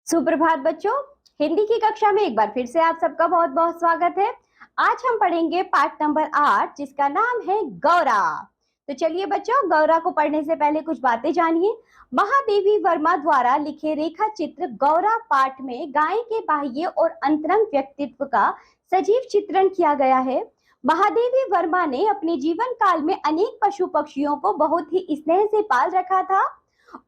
सुप्रभात बच्चों। हिंदी की कक्षा में एक बार फिर से आप सबका बहुत बहुत स्वागत है। आज हम पढ़ेंगे पाठ नंबर 8 जिसका नाम है गौरा। तो चलिए बच्चों, गौरा को पढ़ने से पहले कुछ बातें जानिए। महादेवी वर्मा द्वारा लिखे रेखा चित्र गौरा पाठ में गाय के बाह्य और अंतरंग व्यक्तित्व का सजीव चित्रण किया गया है। महादेवी वर्मा ने अपने जीवन काल में अनेक पशु पक्षियों को बहुत ही स्नेह से पाल रखा था।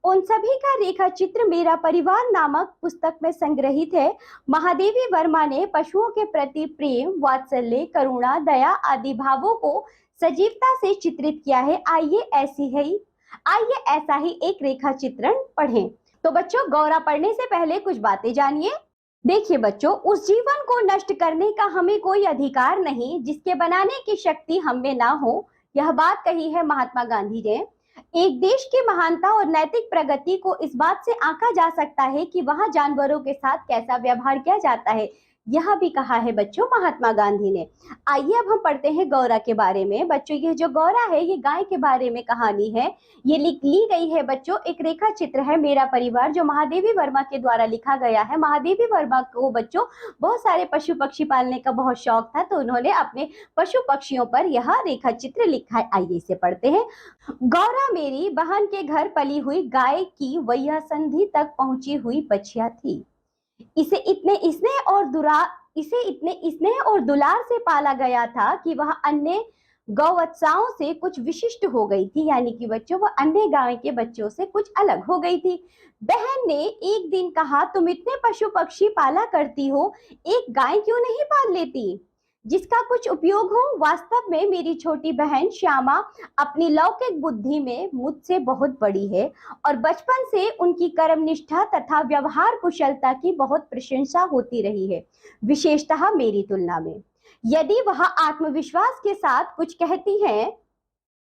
उन सभी का रेखा चित्र मेरा परिवार नामक पुस्तक में संग्रहित है। महादेवी वर्मा ने पशुओं के प्रति प्रेम, वात्सल्य, करुणा, दया आदि भावों को सजीवता से चित्रित किया है। आइए ऐसा ही एक रेखा चित्रण पढ़ें। तो बच्चों, गौरा पढ़ने से पहले कुछ बातें जानिए। देखिए बच्चों, उस जीवन को नष्ट करने का हमें कोई अधिकार नहीं जिसके बनाने की शक्ति हम में ना हो। यह बात कही है महात्मा गांधी ने। एक देश की महानता और नैतिक प्रगति को इस बात से आंका जा सकता है कि वहां जानवरों के साथ कैसा व्यवहार किया जाता है। यह भी कहा है बच्चों महात्मा गांधी ने। आइए अब हम पढ़ते हैं गौरा के बारे में। बच्चों, ये जो गौरा है ये गाय के बारे में कहानी है। ये ली गई है बच्चों, एक रेखा चित्र है मेरा परिवार जो महादेवी वर्मा के द्वारा लिखा गया है। महादेवी वर्मा को बच्चों बहुत सारे पशु पक्षी पालने का बहुत शौक था, तो उन्होंने अपने पशु पक्षियों पर यह रेखा चित्र लिखा है। आइए इसे पढ़ते हैं। गौरा मेरी बहन के घर पली हुई गाय की वयसंधि तक पहुंची हुई बछिया थी। इसे इतने स्नेह और दुलार से पाला गया था कि वह अन्य गौवत्साओं से कुछ विशिष्ट हो गई थी। यानी कि बच्चों वह अन्य गाय के बच्चों से कुछ अलग हो गई थी। बहन ने एक दिन कहा, तुम इतने पशु पक्षी पाला करती हो, एक गाय क्यों नहीं पाल लेती जिसका कुछ उपयोग हो। वास्तव में मेरी छोटी बहन श्यामा अपनी लौकिक बुद्धि में मुझसे बहुत बड़ी है और बचपन से उनकी कर्मनिष्ठा तथा व्यवहार कुशलता की बहुत प्रशंसा होती रही है, विशेषतः मेरी तुलना में। यदि वह आत्मविश्वास के साथ कुछ कहती हैं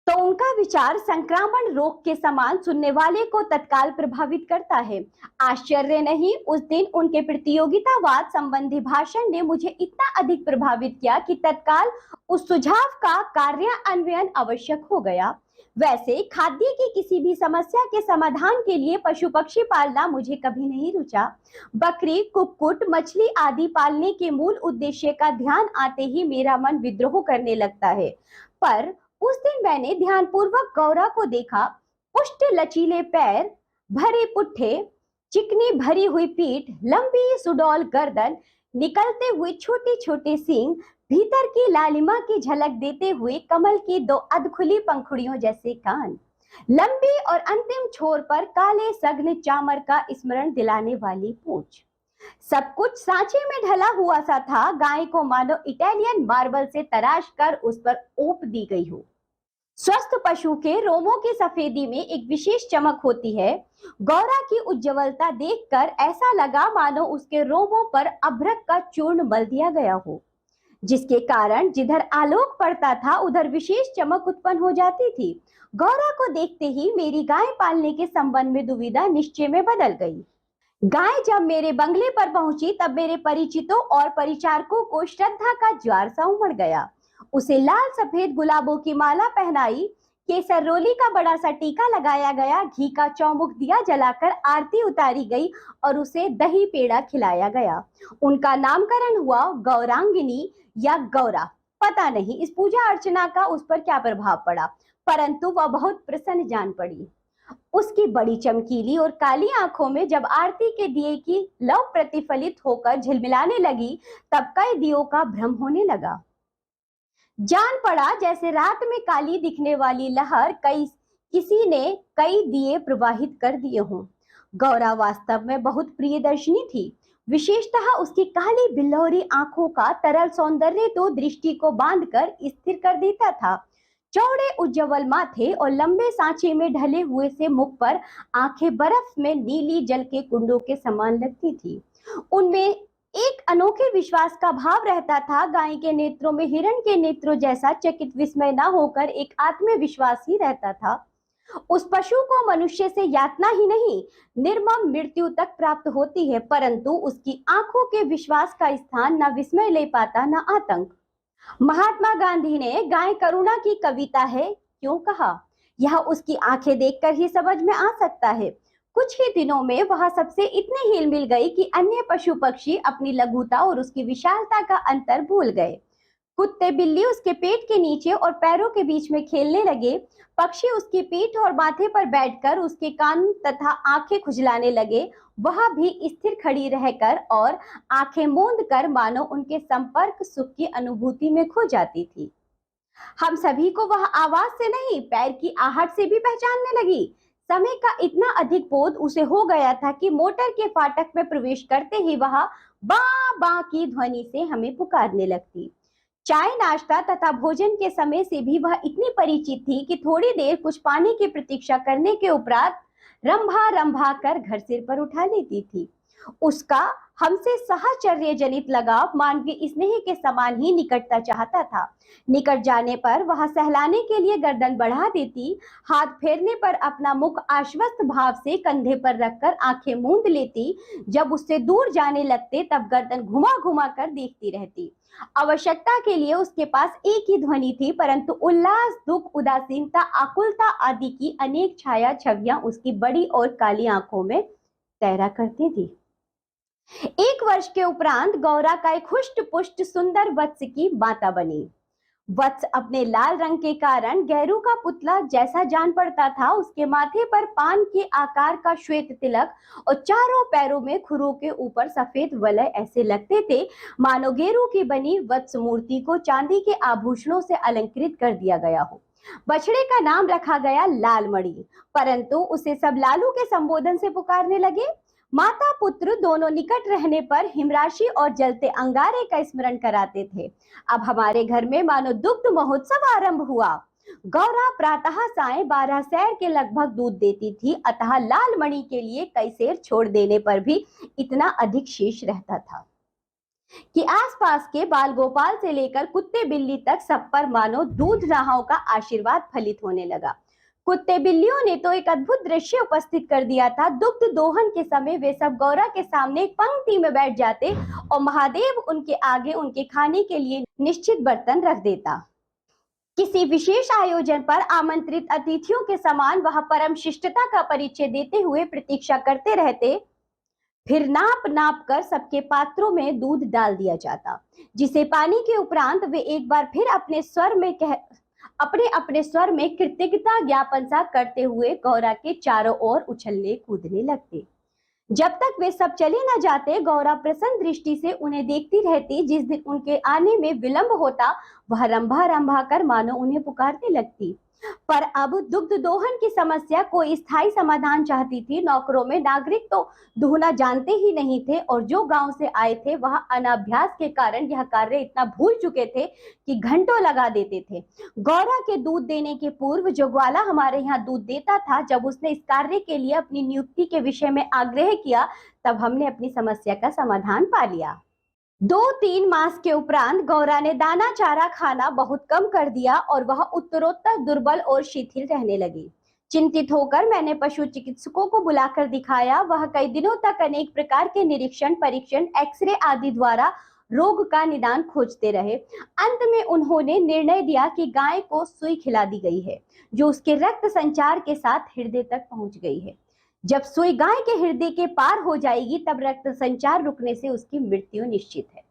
तो उनका विचार संक्रामण रोग के समान सुनने वाले को तत्काल प्रभावित करता है। आश्चर्य नहीं, उस दिन उनके प्रतियोगितावाद संबंधी भाषण ने मुझे इतना अधिक प्रभावित किया कि तत्काल उस सुझाव का कार्यान्वयन आवश्यक हो गया। वैसे खाद्य की किसी भी समस्या के समाधान के लिए पशु पक्षी पालना मुझे कभी नहीं रुचा। बकरी, कुक्कुट, मछली आदि पालने के मूल उद्देश्य का ध्यान आते ही मेरा मन विद्रोह करने लगता है। पर उस दिन मैंने ध्यानपूर्वक गौरा को देखा। पुष्ट लचीले पैर, भरे पुट्ठे, चिकनी भरी हुई पीठ, लंबी सुडौल गर्दन, निकलते हुए छोटे छोटे सींग, भीतर की लालिमा की झलक देते हुए कमल की दो अधखुली पंखुड़ियों जैसे कान, लंबी और अंतिम छोर पर काले सघन चामर का स्मरण दिलाने वाली पूंछ। सब कुछ सांचे में ढला हुआ सा था। गाय को मानो इटालियन मार्बल से तराश कर उस पर ओप दी गई हो। स्वस्थ पशु के रोमों की सफेदी में एक विशेष चमक होती है। गौरा की उज्ज्वलता देखकर ऐसा लगा मानो उसके रोमों पर अभ्रक का चूर्ण मल दिया गया हो, जिसके कारण जिधर आलोक पड़ता था उधर विशेष चमक उत्पन्न हो जाती थी। गौरा को देखते ही मेरी गाय पालने के संबंध में दुविधा निश्चय में बदल गई। गाय जब मेरे बंगले पर पहुंची तब मेरे परिचितों और परिचारकों को श्रद्धा का ज्वार सा उमड़ गया। उसे लाल सफेद गुलाबों की माला पहनाई, केसर रोली का बड़ा सा टीका लगाया गया, घी का चौमुख दिया जलाकर आरती उतारी गई और उसे दही पेड़ा खिलाया गया। उनका नामकरण हुआ गौरांगिनी या गौरा। पता नहीं इस पूजा अर्चना का उस पर क्या प्रभाव पड़ा, परंतु वह बहुत प्रसन्न जान पड़ी। उसकी बड़ी चमकीली और काली आंखों में जब आरती के दिए की लौ प्रतिफलित होकर झिलमिलाने लगी तब कई दियों का भ्रम होने लगा। जान पड़ा जैसे रात में काली दिखने वाली लहर किसी ने कई दिए प्रवाहित कर दिए हों। गौरा वास्तव में बहुत प्रियदर्शनी थी। विशेषतः उसकी काली बिल्लौरी आंखों का तरल सौंदर्य तो दृष्टि को बांधकर स्थिर कर देता था। चौड़े उज्ज्वल माथे और लंबे सांचे में ढले हुए से मुख पर आंखें बर्फ में नीली जल के कुंडों के समान लगती थी। उनमें एक अनोखे विश्वास का भाव रहता था। गाय के नेत्रों में हिरण के नेत्रों जैसा चकित विस्मय न होकर एक आत्मविश्वास ही रहता था। उस पशु को मनुष्य से यातना ही नहीं निर्मम मृत्यु तक प्राप्त होती है, परंतु उसकी आंखों के विश्वास का स्थान न विस्मय ले पाता न आतंक। महात्मा गांधी ने गाय करुणा की कविता है क्यों कहा, यह उसकी आंखें देखकर ही समझ में आ सकता है। कुछ ही दिनों में वह सबसे इतने हिल मिल गई कि अन्य पशु पक्षी अपनी लघुता और उसकी विशालता का अंतर भूल गए। कुत्ते बिल्ली उसके पेट के नीचे और पैरों के बीच में खेलने लगे। पक्षी उसकी पीठ और माथे पर बैठकर उसके कान तथा आंखें खुजलाने लगे। वह भी स्थिर खड़ी रहकर और आंखें मूंद कर मानो उनके संपर्क सुख की अनुभूति में खो जाती थी। हम सभी को वह आवाज से नहीं, पैर की आहट से भी पहचानने लगी। समय का इतना अधिक बोध उसे हो गया था कि मोटर के फाटक में प्रवेश करते ही वह बा बा की ध्वनि से हमें पुकारने लगती। चाय नाश्ता तथा भोजन के समय से भी वह इतनी परिचित थी कि थोड़ी देर कुछ पानी की प्रतीक्षा करने के उपरांत रंभा रंभा कर घर सिर पर उठा लेती थी। उसका हमसे साहचर्य जनित लगाव मानवीय स्नेह के समान ही निकटता चाहता था। निकट जाने पर वह सहलाने के लिए गर्दन बढ़ा देती, हाथ फेरने पर अपना मुख आश्वस्त भाव से कंधे पर रखकर आंखें मूंद लेती। जब उससे दूर जाने लगते तब गर्दन घुमा घुमा कर देखती रहती। आवश्यकता के लिए उसके पास एक ही ध्वनि थी, परंतु उल्लास, दुख, उदासीनता, आकुलता आदि की अनेक छाया छवियां उसकी बड़ी और काली आंखों में तैरा करती थी। एक वर्ष के उपरांत गौरा का एक हुष्ट पुष्ट सुंदर वत्स की माता बनी। वत्स अपने लाल रंग के कारण गैरू का पुतला जैसा जान पड़ता था। उसके माथे पर पान के आकार का श्वेत तिलक और चारों पैरों में खुरों के ऊपर सफेद वलय ऐसे लगते थे मानो गेरू की बनी वत्स मूर्ति को चांदी के आभूषणों से अलंकृत कर दिया गया हो। बछड़े का नाम रखा गया लाल मणि, परंतु उसे सब लालू के संबोधन से पुकारने लगे। माता पुत्र दोनों निकट रहने पर हिमराशि और जलते अंगारे का स्मरण कराते थे। अब हमारे घर में मानो दुग्ध महोत्सव आरंभ हुआ। गौरा प्रातः साय 12 सेर के लगभग दूध देती थी, अतः लाल मणि के लिए कई सेर छोड़ देने पर भी इतना अधिक शेष रहता था कि आसपास के बाल गोपाल से लेकर कुत्ते बिल्ली तक सब पर मानो दूध राहों का आशीर्वाद फलित होने लगा। कुत्ते बिल्लियों ने तो एक अद्भुत दृश्य उपस्थित कर दिया था। दुग्ध दोहन के समय वे सब गौरा के सामने एक पंक्ति में बैठ जाते और महादेव उनके आगे उनके खाने के लिए निश्चित बर्तन रख देता। किसी विशेष आयोजन पर आमंत्रित अतिथियों के समान वह परम शिष्टता का परिचय देते हुए प्रतीक्षा करते रहते। फिर नाप नाप कर सबके पात्रों में दूध डाल दिया जाता, जिसे पानी के उपरांत वे एक बार फिर अपने अपने स्वर में कृतज्ञता ज्ञापन सा करते हुए गौरा के चारों ओर उछलने कूदने लगते। जब तक वे सब चले न जाते गौरा प्रसन्न दृष्टि से उन्हें देखती रहती। जिस दिन उनके आने में विलंब होता वह रंभा रंभा कर मानो उन्हें पुकारने लगती। पर अब दुग्ध दोहन की समस्या कोई स्थायी समाधान चाहती थी। नौकरों में नागरिक तो दूहना जानते ही नहीं थे और जो गांव से आए थे वह अनाभ्यास के कारण यह कार्य इतना भूल चुके थे कि घंटों लगा देते थे। गौरा के दूध देने के पूर्व जो ग्वाला हमारे यहाँ दूध देता था, जब उसने इस कार्य के लिए अपनी नियुक्ति के विषय में आग्रह किया तब हमने अपनी समस्या का समाधान पा लिया। 2-3 मास के उपरांत गौरा ने दाना चारा खाना बहुत कम कर दिया और वह उत्तरोत्तर दुर्बल और शिथिल रहने लगी। चिंतित होकर मैंने पशु चिकित्सकों को बुलाकर दिखाया। वह कई दिनों तक अनेक प्रकार के निरीक्षण, परीक्षण, एक्सरे आदि द्वारा रोग का निदान खोजते रहे। अंत में उन्होंने निर्णय दिया कि गाय को सुई खिला दी गई है, जो उसके रक्त संचार के साथ हृदय तक पहुंच गई है। जब सुई गाय के हृदय के पार हो जाएगी तब रक्त संचार रुकने से उसकी मृत्यु निश्चित है।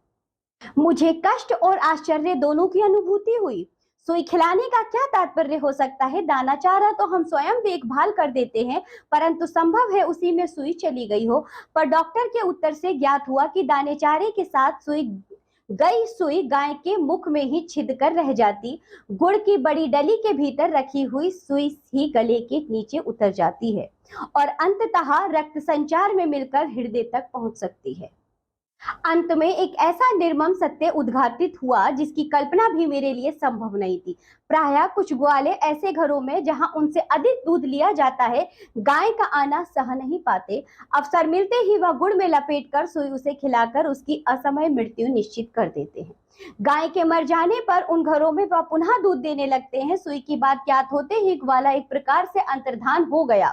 मुझे कष्ट और आश्चर्य दोनों की अनुभूति हुई। सुई खिलाने का क्या तात्पर्य हो सकता है? दाना चारा तो हम स्वयं देखभाल कर देते हैं, परंतु संभव है उसी में सुई चली गई हो। पर डॉक्टर के उत्तर से ज्ञात हुआ कि दाने चारे के साथ सुई गाय के मुख में ही छिद कर रह जाती। गुड़ की बड़ी डली के भीतर रखी हुई सुई ही गले के नीचे उतर जाती है और अंततः रक्त संचार में मिलकर हृदय तक पहुंच सकती है। अंत में एक ऐसा निर्मम सत्य उद्घाटित हुआ जिसकी कल्पना भी मेरे लिए संभव नहीं थी। प्रायः कुछ ग्वाले ऐसे घरों में जहां उनसे अधिक दूध लिया जाता है, गाय का आना सह नहीं पाते। अवसर मिलते ही वह गुड़ में लपेटकर सुई उसे खिलाकर उसकी असमय मृत्यु निश्चित कर देते हैं। गाय के मर जाने पर उन घरों में वह पुनः दूध देने लगते हैं। सुई की बात ज्ञात होते ही ग्वाला एक प्रकार से अंतर्धान हो गया,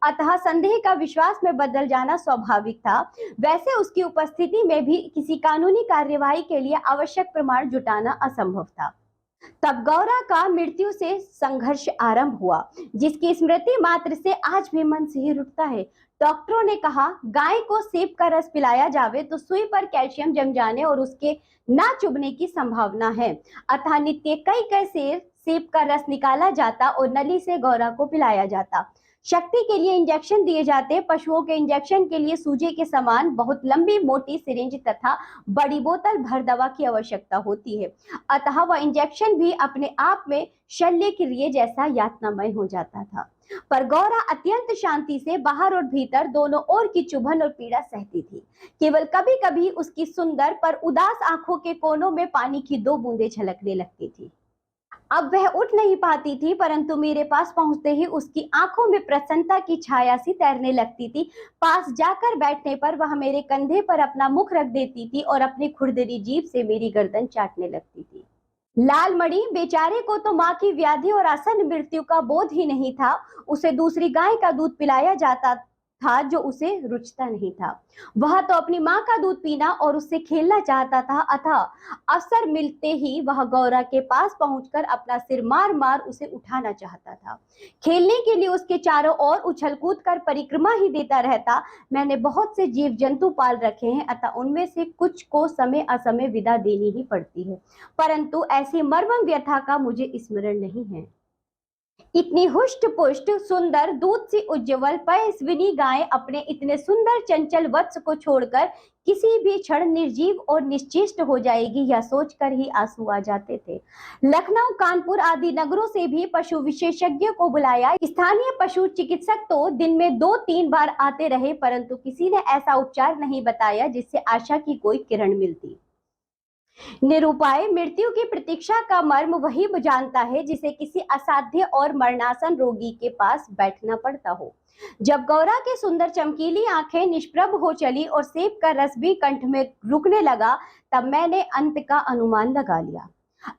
अतः संदेह का विश्वास में बदल जाना स्वाभाविक था। वैसे उसकी उपस्थिति में भी किसी कानूनी कार्यवाही के लिए आवश्यक प्रमाण जुटाना असंभव था। तब गौरा का मृत्यु से संघर्ष आरंभ हुआ, जिसकी स्मृति मात्र से आज भी मन सिहर उठता है। डॉक्टरों ने कहा गाय को सेब का रस पिलाया जावे तो सुई पर कैल्शियम जम जाने और उसके ना चुभने की संभावना है। अतः नित्य कई कई सेर सेब का रस निकाला जाता और नली से गौरा को पिलाया जाता। शक्ति के लिए इंजेक्शन दिए जाते। पशुओं के इंजेक्शन के लिए सूजे के समान बहुत लंबी मोटी सिरिंज तथा बड़ी बोतल भर दवा की आवश्यकता होती है। अतः वह इंजेक्शन भी अपने आप में शल्य क्रिया जैसा यातनामय हो जाता था। पर गौरा अत्यंत शांति से बाहर और भीतर दोनों ओर की चुभन और पीड़ा सहती थी। केवल कभी कभी उसकी सुंदर पर उदास आंखों के कोनों में पानी की 2 बूंदें झलकने लगती थी। अब वह उठ नहीं पाती थी, परंतु मेरे पास पहुंचते ही उसकी आंखों में प्रसन्नता की छाया सी तैरने लगती थी। पास जाकर बैठने पर वह मेरे कंधे पर अपना मुख रख देती थी और अपनी खुरदरी जीभ से मेरी गर्दन चाटने लगती थी। लाल मणि बेचारे को तो माँ की व्याधि और आसन्न मृत्यु का बोध ही नहीं था। उसे दूसरी गाय का दूध पिलाया जाता था जो उसे रुचता नहीं था। वह तो अपनी माँ का दूध पीना और उससे खेलना चाहता था। अतः अवसर मिलते ही वह गौरा के पास पहुंचकर अपना सिर मार मार उसे उठाना चाहता था। खेलने के लिए उसके चारों ओर उछल कूद कर परिक्रमा ही देता रहता। मैंने बहुत से जीव जंतु पाल रखे हैं, अतः उनमें से कुछ को समय असमय विदा देनी ही पड़ती है, परंतु ऐसी मर्मम व्यथा का मुझे स्मरण नहीं है। इतनी हुष्ट पुष्ट सुंदर दूध सी उज्ज्वल पयस्विनी गाय अपने इतने सुंदर चंचल वत्स को छोड़कर किसी भी क्षण निर्जीव और निश्चेष्ट हो जाएगी, यह सोचकर ही आंसू आ जाते थे। लखनऊ, कानपुर आदि नगरों से भी पशु विशेषज्ञ को बुलाया। स्थानीय पशु चिकित्सक तो दिन में 2-3 बार आते रहे, परंतु किसी ने ऐसा उपचार नहीं बताया जिससे आशा की कोई किरण मिलती। निरुपाय मृत्यु की प्रतीक्षा का मर्म वही जानता है जिसे किसी असाध्य और मरणासन रोगी के पास बैठना पड़ता हो। जब गौरा की सुंदर चमकीली आंखें निष्प्रभ हो चली और सेब का रस भी कंठ में रुकने लगा, तब मैंने अंत का अनुमान लगा लिया।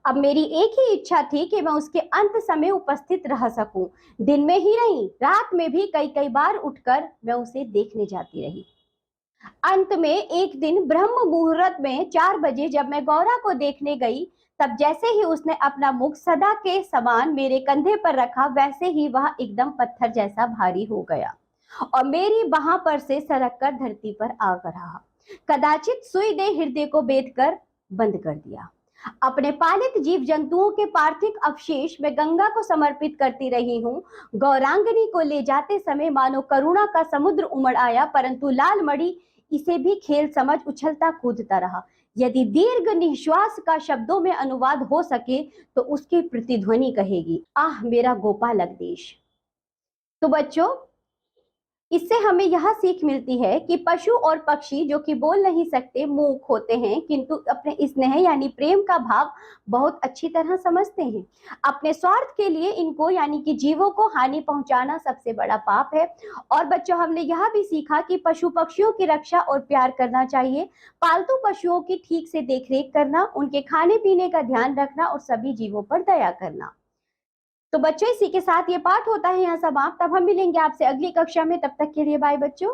अब मेरी एक ही इच्छा थी कि मैं उसके अंत समय उपस्थित रह सकूं। दिन में ही नहीं, रात में भी कई कई बार उठकर मैं उसे देखने जाती रही। अंत में एक दिन ब्रह्म मुहूर्त में 4 बजे जब मैं गौरा को देखने गई, तब जैसे ही उसने अपना मुख सदा के समान मेरे कंधे पर रखा, वैसे ही वह एकदम पत्थर जैसा भारी हो गया और मेरी बाह पर से सरक कर धरती पर आ रहा। कदाचित सुई ने हृदय को बेध कर बंद कर दिया। अपने पालित जीव जंतुओं के पार्थिव अवशेष में गंगा को समर्पित करती रही हूँ। गौरांगनी को ले जाते समय मानो करुणा का समुद्र उमड़ आया, परंतु लाल मणि इसे भी खेल समझ उछलता कूदता रहा। यदि दीर्घ निश्वास का शब्दों में अनुवाद हो सके तो उसकी प्रतिध्वनि कहेगी, आह मेरा गोपालक देश। तो बच्चों, इससे हमें यह सीख मिलती है कि पशु और पक्षी जो कि बोल नहीं सकते, मूक होते हैं, किंतु अपने स्नेह यानी प्रेम का भाव बहुत अच्छी तरह समझते हैं। अपने स्वार्थ के लिए इनको यानी कि जीवों को हानि पहुंचाना सबसे बड़ा पाप है। और बच्चों, हमने यह भी सीखा कि पशु पक्षियों की रक्षा और प्यार करना चाहिए, पालतू पशुओं की ठीक से देखरेख करना, उनके खाने पीने का ध्यान रखना और सभी जीवों पर दया करना। तो बच्चों, इसी के साथ ये पाठ होता है यहाँ समाप्त। तब हम मिलेंगे आपसे अगली कक्षा में, तब तक के लिए बाय बच्चों।